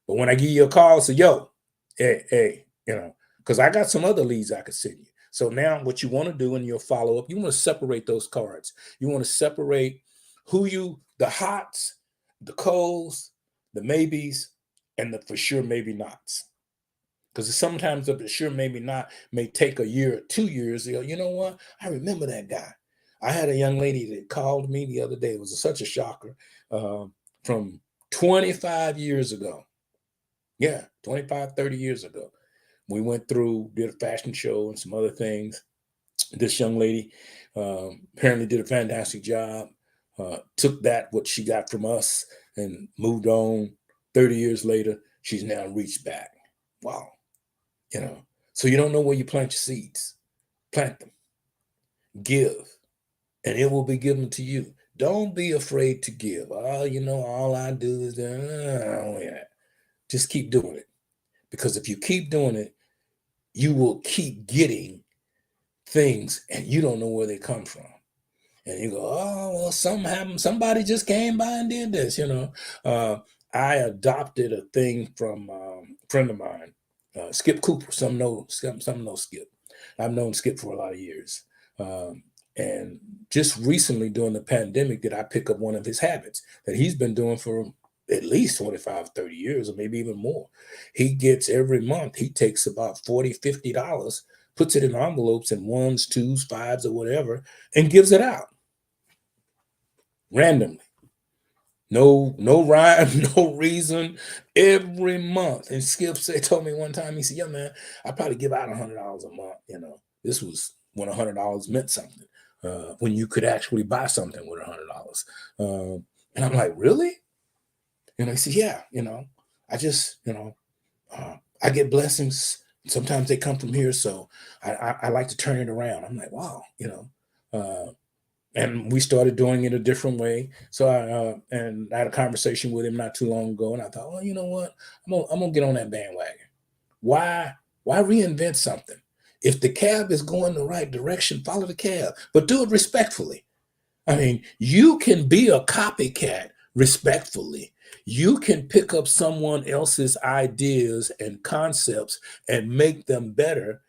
But when I give you a call, say, yo, hey, because I got some other leads I could send you. So now what you want to do in your follow-up, you want to separate those cards. You want to separate the hots, the colds, the maybes, and the for sure maybe nots. Because sometimes the for sure maybe not may take a year or 2 years. You know what? I remember that guy. I had a young lady that called me the other day. It was such a shocker from 25 years ago. Yeah, 25, 30 years ago. We went through, did a fashion show and some other things. This young lady apparently did a fantastic job. Took what she got from us and moved on. 30 years later, she's now reached back. Wow. So you don't know where you plant your seeds. Plant them. Give. And it will be given to you. Don't be afraid to give. All I do is just keep doing it. Because if you keep doing it, you will keep getting things and you don't know where they come from. And you go, oh, well, somebody just came by and did this, I adopted a thing from a friend of mine, Skip Cooper. Some know Skip. I've known Skip for a lot of years. And just recently during the pandemic did I pick up one of his habits that he's been doing for at least 25, 30 years, or maybe even more. He gets every month, he takes about $40, $50, puts it in envelopes in 1s, 2s, 5s, or whatever, and gives it out randomly. No rhyme, no reason, every month. And Skip told me one time, he said, yeah, man, I probably give out $100 a month. This was when $100 meant something. when you could actually buy something with $100. And I'm like, really? And I said, yeah, I just, I get blessings. Sometimes they come from here. So I like to turn it around. I'm like, wow, and we started doing it a different way. So and I had a conversation with him not too long ago. And I thought, well, you know what? I'm gonna get on that bandwagon. Why reinvent something? If the cab is going the right direction, follow the cab, but do it respectfully. I mean, you can be a copycat respectfully. You can pick up someone else's ideas and concepts and make them better.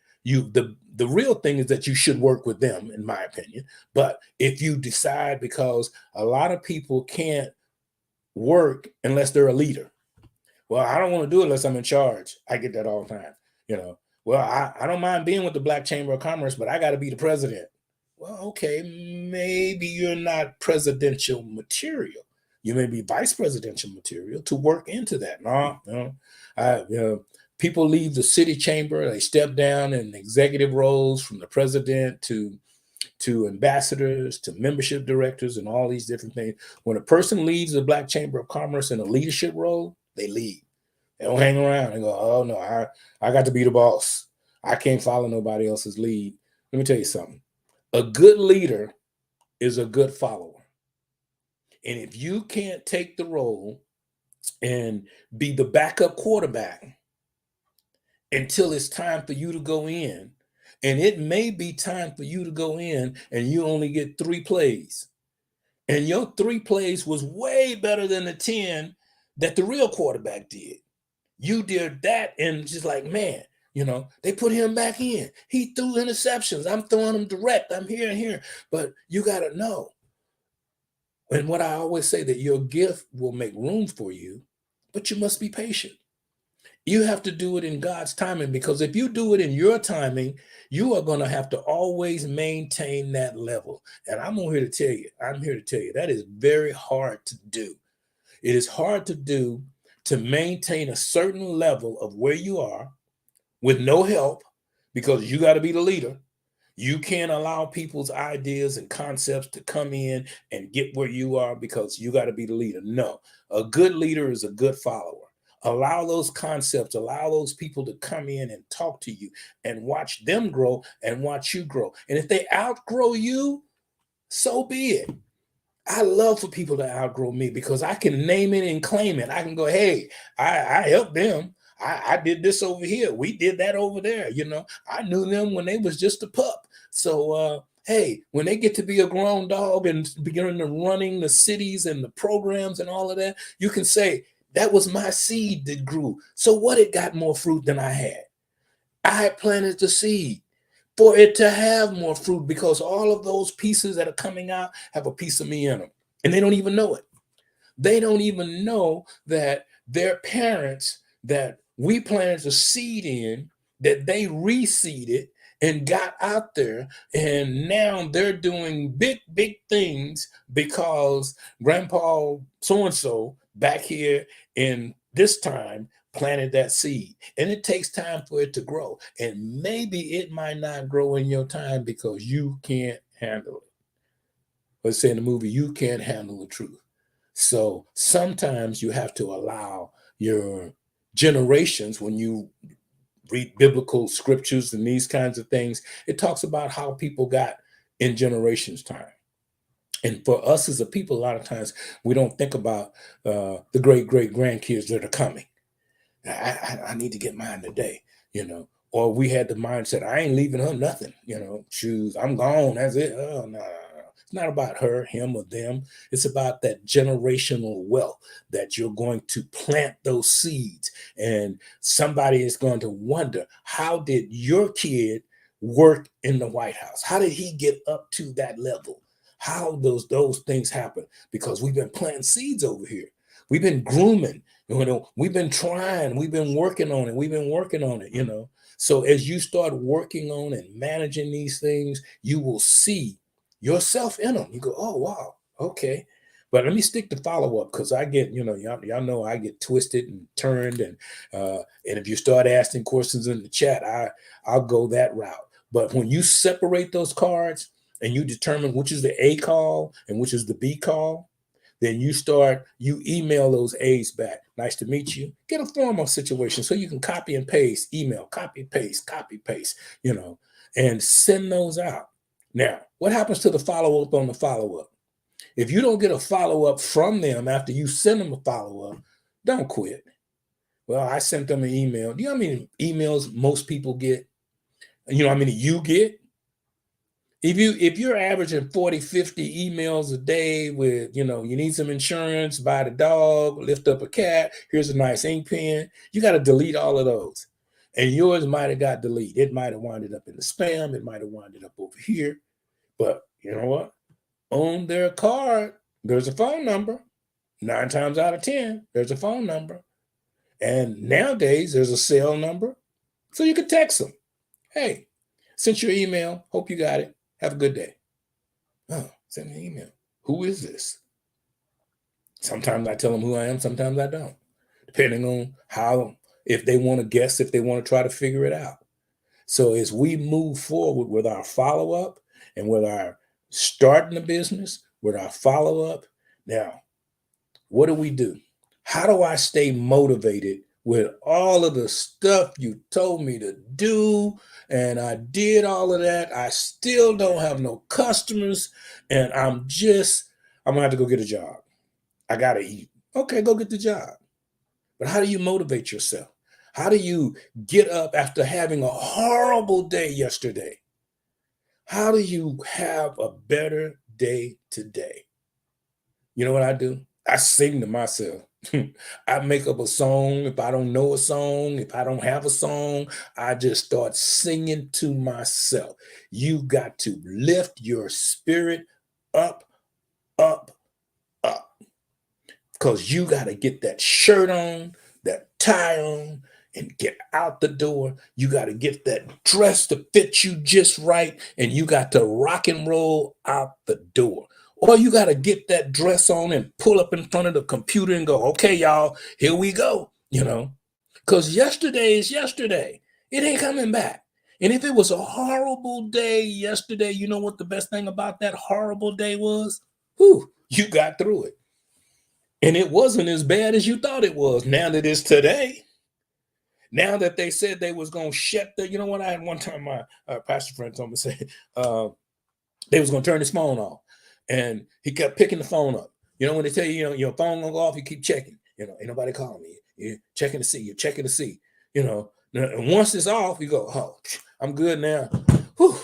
The real thing is that you should work with them, in my opinion. But if you decide, because a lot of people can't work unless they're a leader. Well, I don't want to do it unless I'm in charge. I get that all the time. Well, I don't mind being with the Black Chamber of Commerce, but I got to be the president. Well, okay, maybe you're not presidential material. You may be vice presidential material to work into that. People leave the city chamber, they step down in executive roles from the president to ambassadors, to membership directors, and all these different things. When a person leaves the Black Chamber of Commerce in a leadership role, they leave. They don't hang around and go, oh no, I got to be the boss. I can't follow nobody else's lead. Let me tell you something. A good leader is a good follower. And if you can't take the role and be the backup quarterback until it's time for you to go in, and it may be time for you to go in and you only get 3 plays, and your 3 plays was way better than the 10 that the real quarterback did. You did that and just like, man, they put him back in. He threw interceptions. I'm throwing them direct. I'm here and here. But you got to know. And what I always say, that your gift will make room for you, but you must be patient. You have to do it in God's timing, because if you do it in your timing, you are going to have to always maintain that level. And I'm here to tell you that is very hard to do. It is hard to do, to maintain a certain level of where you are with no help, because you got to be the leader. You can't allow people's ideas and concepts to come in and get where you are, because you got to be the leader. No, a good leader is a good follower. Allow those concepts, allow those people to come in and talk to you and watch them grow and watch you grow. And if they outgrow you, so be it. I love for people to outgrow me, because I can name it and claim it. I can go, hey, I helped them. I did this over here. We did that over there. I knew them when they was just a pup. So, hey, when they get to be a grown dog and begin to running the cities and the programs and all of that, you can say, that was my seed that grew. So what, it got more fruit than I had. I had planted the seed for it to have more fruit, because all of those pieces that are coming out have a piece of me in them. And they don't even know it. They don't even know that their parents that we planted a seed in, that they reseeded and got out there. And now they're doing big, big things because Grandpa so-and-so back here in this time planted that seed. And it takes time for it to grow. And maybe it might not grow in your time because you can't handle it. Let's say in the movie, you can't handle the truth. So sometimes you have to allow your generations, when you read biblical scriptures and these kinds of things, it talks about how people got in generations' time. And for us as a people, a lot of times we don't think about the great grandkids that are coming. I need to get mine today, or we had the mindset, I ain't leaving her nothing, shoes, I'm gone, that's it. Oh, no. It's not about her, him, or them. It's about that generational wealth that you're going to plant those seeds. And somebody is going to wonder, how did your kid work in the White House? How did he get up to that level? How those things happen? Because we've been planting seeds over here. We've been grooming, we've been trying, we've been working on it, So as you start working on and managing these things, you will see yourself in them. You go, oh, wow, okay. But let me stick to follow-up, because I get, y'all know I get twisted and turned. And if you start asking questions in the chat, I'll go that route. But when you separate those cards, and you determine which is the A call and which is the B call, then you email those A's back. Nice to meet you. Get a formal situation so you can copy and paste, email, copy, paste, and send those out. Now, what happens to the follow-up on the follow-up? If you don't get a follow-up from them after you send them a follow-up, don't quit. Well, I sent them an email. Do you know how many emails most people get? You know how many you get? If you're averaging 40, 50 emails a day with, you need some insurance, buy the dog, lift up a cat, here's a nice ink pen, you got to delete all of those. And yours might have got deleted. It might have wound up in the spam. It might have wound up over here. But you know what? On their card, there's a phone number. 9 times out of 10, there's a phone number. And nowadays, there's a cell number. So you can text them. Hey, sent your email. Hope you got it. Have a good day. Oh, send me an email. Who is this? Sometimes I tell them who I am. Sometimes I don't. Depending on if they want to guess, if they want to try to figure it out. So as we move forward with our follow-up and with our starting a business, with our follow-up, now, what do? How do I stay motivated with all of the stuff you told me to do? And I did all of that. I still don't have no customers. And I'm going to have to go get a job. I got to eat. Okay, go get the job. But how do you motivate yourself? How do you get up after having a horrible day yesterday? How do you have a better day today? You know what I do? I sing to myself. I make up a song. If I don't know a song, if I don't have a song, I just start singing to myself. You got to lift your spirit up, up, up. Because you got to get that shirt on, that tie on, and get out the door. You got to get that dress to fit you just right, and you got to rock and roll out the door. Or you got to get that dress on and pull up in front of the computer and go, okay, y'all, here we go, because yesterday is yesterday. It ain't coming back. And if it was a horrible day yesterday, you know what the best thing about that horrible day was? You got through it. And it wasn't as bad as you thought it was. Now that it's today, now that they said they was going to shut I had one time my pastor friend told me, say, they was going to turn his phone off. And he kept picking the phone up. When they tell you, your phone gonna go off, you keep checking. Ain't nobody calling me. You're checking to see. You're checking to see. And once it's off, you go, oh, I'm good now. Whew.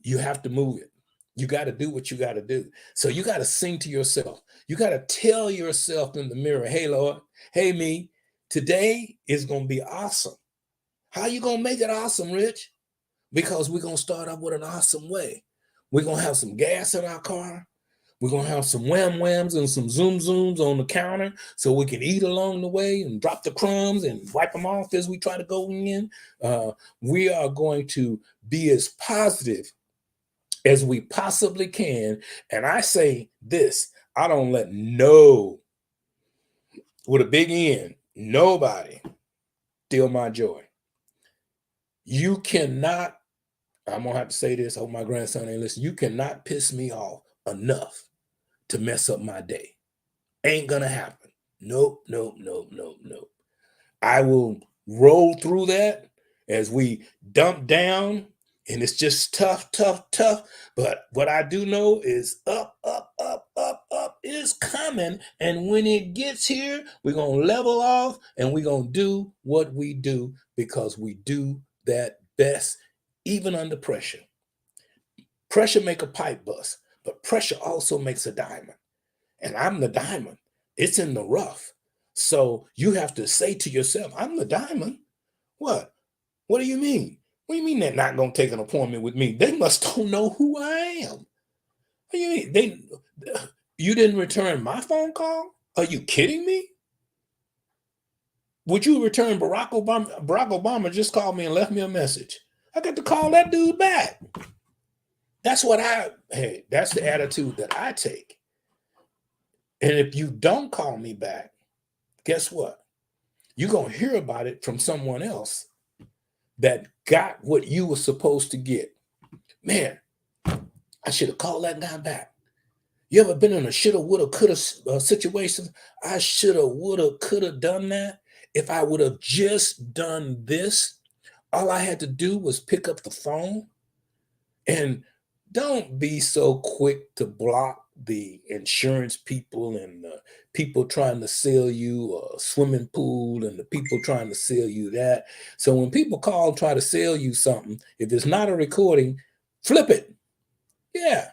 You have to move it. You got to do what you got to do. So you got to sing to yourself. You got to tell yourself in the mirror, hey, Lord, hey, me, today is going to be awesome. How you going to make it awesome, Rich? Because we're going to start off with an awesome way. We're going to have some gas in our car. We're going to have some wham-whams and some zoom-zooms on the counter so we can eat along the way and drop the crumbs and wipe them off as we try to go in. We are going to be as positive as we possibly can. And I say this, I don't let with a big N, nobody steal my joy. You cannot, I'm going to have to say this, I hope my grandson ain't listening. You cannot piss me off enough to mess up my day. Ain't going to happen. Nope. I will roll through that as we dump down, and it's just tough. But what I do know is up is coming. And when it gets here, we're going to level off and we're going to do what we do because we do that best, even under pressure. Pressure make a pipe bust, but pressure also makes a diamond. And I'm the diamond. It's in the rough. So you have to say to yourself, I'm the diamond. What? What do you mean? What do you mean they're not going to take an appointment with me? They must don't know who I am. What do you mean? You didn't return my phone call? Are you kidding me? Would you return Barack Obama? Barack Obama just called me and left me a message. I got to call that dude back. That's that's the attitude that I take. And if you don't call me back, guess what? You're going to hear about it from someone else that got what you were supposed to get. man, I should have called that guy back. You ever been in a shoulda, woulda, coulda situation? I shoulda, woulda, coulda done that. If I would have just done this, all I had to do was pick up the phone. And don't be so quick to block the insurance people and the people trying to sell you a swimming pool and the people trying to sell you that. So when people call and try to sell you something, if it's not a recording, flip it. Yeah,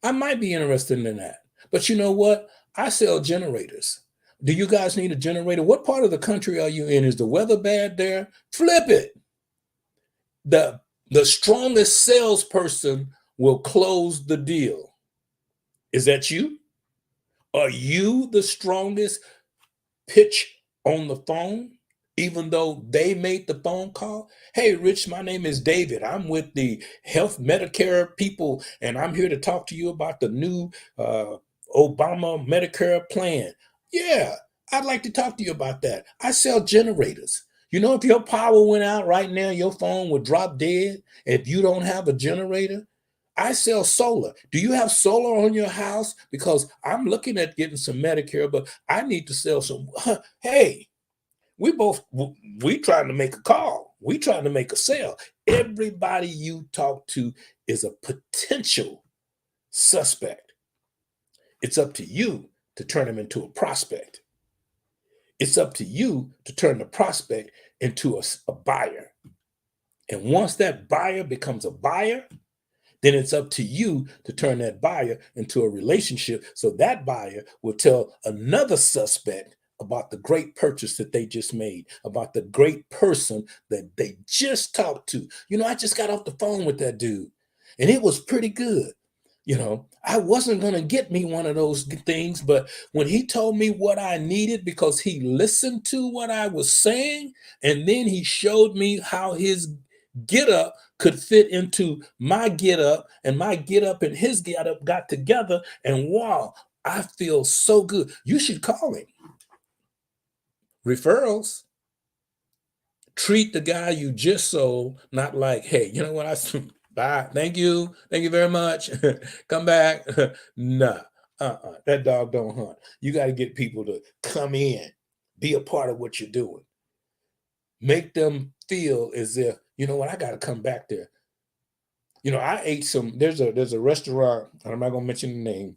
I might be interested in that. But you know what? I sell generators. Do you guys need a generator? What part of the country are you in? Is the weather bad there? Flip it. The strongest salesperson will close the deal. Is that you? Are you the strongest pitch on the phone, even though they made the phone call? Hey, Rich, my name is David. I'm with the Health Medicare people, and I'm here to talk to you about the new Obama Medicare plan. Yeah, I'd like to talk to you about that. I sell generators. You know, if your power went out right now, your phone would drop dead if you don't have a generator. I sell solar. Do you have solar on your house? Because I'm looking at getting some Medicare, but I need to sell some. Hey, we trying to make a call. We trying to make a sale. Everybody you talk to is a potential suspect. It's up to you to turn them into a prospect. It's up to you to turn the prospect into a buyer. And once that buyer becomes a buyer, then it's up to you to turn that buyer into a relationship so that buyer will tell another suspect about the great purchase that they just made, about the great person that they just talked to. You know, I just got off the phone with that dude, and it was pretty good. You know, I wasn't going to get me one of those things, but when he told me what I needed because he listened to what I was saying, and then he showed me how his get up could fit into my get up, and my get up and his get up got together, and wow, I feel so good. You should call him. Referrals. Treat the guy you just sold, not like, hey, you know what, bye. Thank you very much. Come back. Nah, that dog don't hunt. You got to get people to come in, be a part of what you're doing. Make them feel as if, you know what, I got to come back there. You know, I ate some, there's a restaurant, I'm not going to mention the name,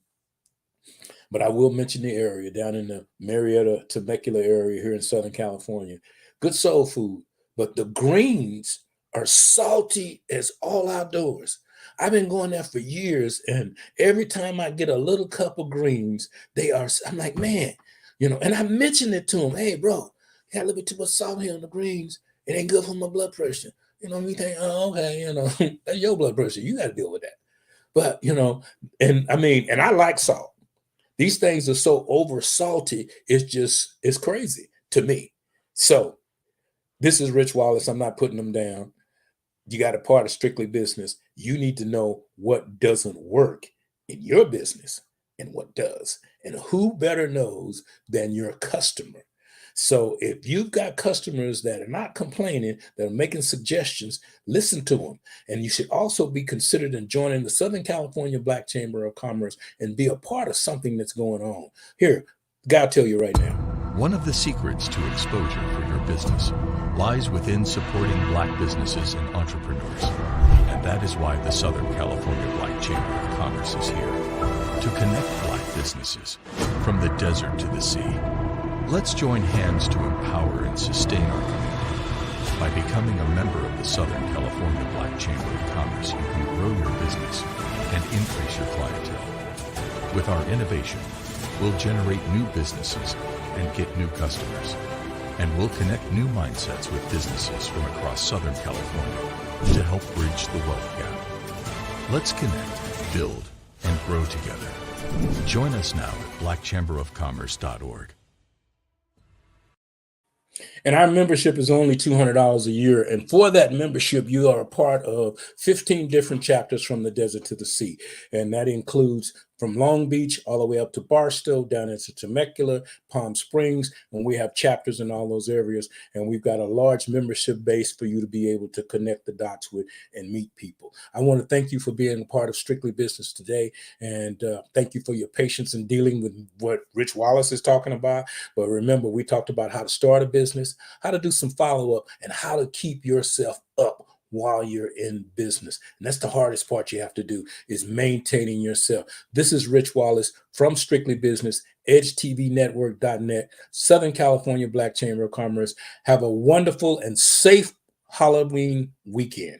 but I will mention the area down in the Marietta, Temecula area here in Southern California. Good soul food, but the greens are salty as all outdoors. I've been going there for years, and every time I get a little cup of greens, I'm like, man, you know, and I mentioned it to him. Hey, bro, you got a little bit too much salt here on the greens. It ain't good for my blood pressure. You know, we think, oh, okay, you know, that's your blood pressure. You got to deal with that. But, you know, and I like salt. These things are so over salty, it's crazy to me. So this is Rich Wallace. I'm not putting them down. You got a part of Strictly Business. You need to know what doesn't work in your business and what does. And who better knows than your customer? So if you've got customers that are not complaining, that are making suggestions, listen to them. And you should also be considered in joining the Southern California Black Chamber of Commerce and be a part of something that's going on. Here, God tell you right now. One of the secrets to exposure for your business lies within supporting Black businesses and entrepreneurs. And that is why the Southern California Black Chamber of Commerce is here, to connect Black businesses from the desert to the sea. Let's join hands to empower and sustain our community. By becoming a member of the Southern California Black Chamber of Commerce, you can grow your business and increase your clientele. With our innovation, we'll generate new businesses and get new customers. And we'll connect new mindsets with businesses from across Southern California to help bridge the wealth gap. Let's connect, build, and grow together. Join us now at blackchamberofcommerce.org. And our membership is only $200 a year. And for that membership, you are a part of 15 different chapters from the desert to the sea. And that includes from Long Beach all the way up to Barstow, down into Temecula, Palm Springs, and we have chapters in all those areas. And we've got a large membership base for you to be able to connect the dots with and meet people. I want to thank you for being a part of Strictly Business today. And thank you for your patience in dealing with what Rich Wallace is talking about. But remember, we talked about how to start a business, how to do some follow-up, and how to keep yourself up while you're in business. And that's the hardest part you have to do, is maintaining yourself. This is Rich Wallace from Strictly Business, EdgeTVNetwork.net, Southern California Black Chamber of Commerce. Have a wonderful and safe Halloween weekend.